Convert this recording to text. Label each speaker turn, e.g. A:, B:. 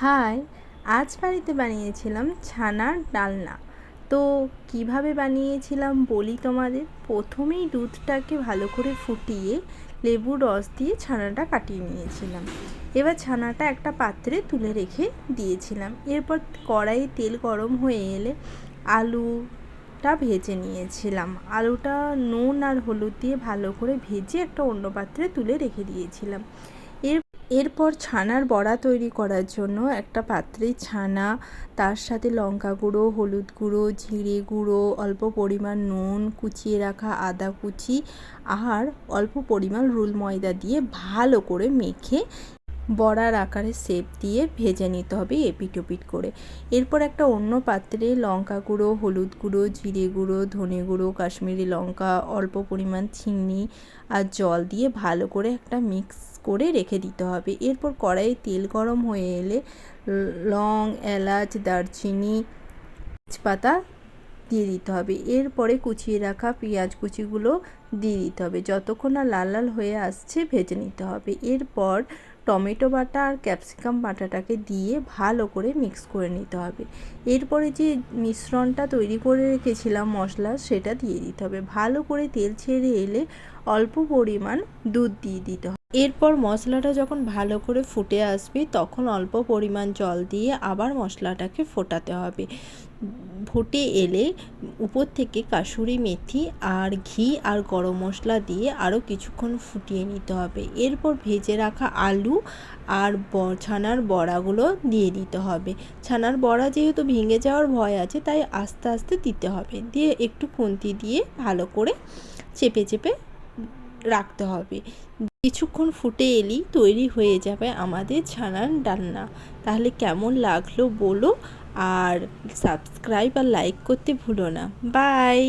A: High, আজ বাড়িতে বানিয়েছিলাম ছানার ডালনা। তো কিভাবে বানিয়েছিলাম বলি তোমাদের। প্রথমেই দুধটাকে ভালো করে ফুটিয়ে লেবুর রস দিয়ে ছানাটা কাটিয়ে নিয়েছিলাম। এবার ছানাটা একটা পাত্রে তুলে রেখে দিয়েছিলাম। এরপর কড়াইয়ে তেল গরম হয়ে এলে আলুটা ভেজে নিয়েছিলাম। আলুটা নুন আর হলুদ দিয়ে ভালো করে ভেজে একটা অন্য পাত্রে তুলে রেখে দিয়েছিলাম। এরপর ছানার বড়া তৈরি করার জন্য একটা পাত্রে ছানা, তার সাথে লঙ্কা গুঁড়ো, হলুদ গুঁড়ো, জিরে গুঁড়ো, অল্প পরিমাণ নুন, কুচিয়ে রাখা আদা কুচি আর অল্প পরিমাণ রুল ময়দা দিয়ে ভালো করে মেখে বড়ার আকারে শেপ দিয়ে ভেজে নিতে হবে এপিট ওপিট করে। এরপর একটা অন্য পাত্রে লঙ্কা গুঁড়ো, হলুদ গুঁড়ো, জিরে গুঁড়ো, ধনে গুঁড়ো, কাশ্মীরি লঙ্কা, অল্প পরিমাণ চিনি আর জল দিয়ে ভালো করে একটা মিক্স করে রেখে দিতে হবে। এরপর কড়াইয়ে তেল গরম হয়ে এলে লং, এলাচ, দারচিনি, তেজপাতা দিয়ে দিতে হবে। এরপরে কুচিয়ে রাখা পেঁয়াজ কুচিগুলো দিয়ে দিতে হবে। যতক্ষণ না লাল লাল হয়ে আসছে ভেজে নিতে হবে। এরপর টমেটো বাটা আর ক্যাপসিকাম বাটাটাকে দিয়ে ভালো করে মিক্স করে নিতে হবে। এরপরে যে মিশ্রণটা তৈরি করে রেখেছিলাম মশলা, সেটা দিয়ে দিতে হবে। ভালো করে তেল ছেড়ে এলে অল্প পরিমাণ দুধ দিয়ে দিতে হবে। এরপর মশলাটা যখন ভালো করে ফুটে আসবে তখন অল্প পরিমাণ জল দিয়ে আবার মশলাটাকে ফোটাতে হবে। ফুটে এলে উপর থেকে কাসুরি মেথি আর ঘি আর গরম মশলা দিয়ে আরও কিছুক্ষণ ফুটিয়ে নিতে হবে। এরপর ভেজে রাখা আলু আর ছানার বড়াগুলো দিয়ে দিতে হবে। ছানার বড়া যেহেতু ভেঙে যাওয়ার ভয় আছে, তাই আস্তে আস্তে দিতে হবে। দিয়ে একটু খুন্তি দিয়ে ভালো করে চেপে চেপে রাখতে হবে। কিছুক্ষণ ফুটে এলেই তৈরি হয়ে যাবে আমাদের ছানার ডালনা। তাহলে কেমন লাগলো বলো, আর সাবস্ক্রাইব আর লাইক করতে ভুলো না। বাই।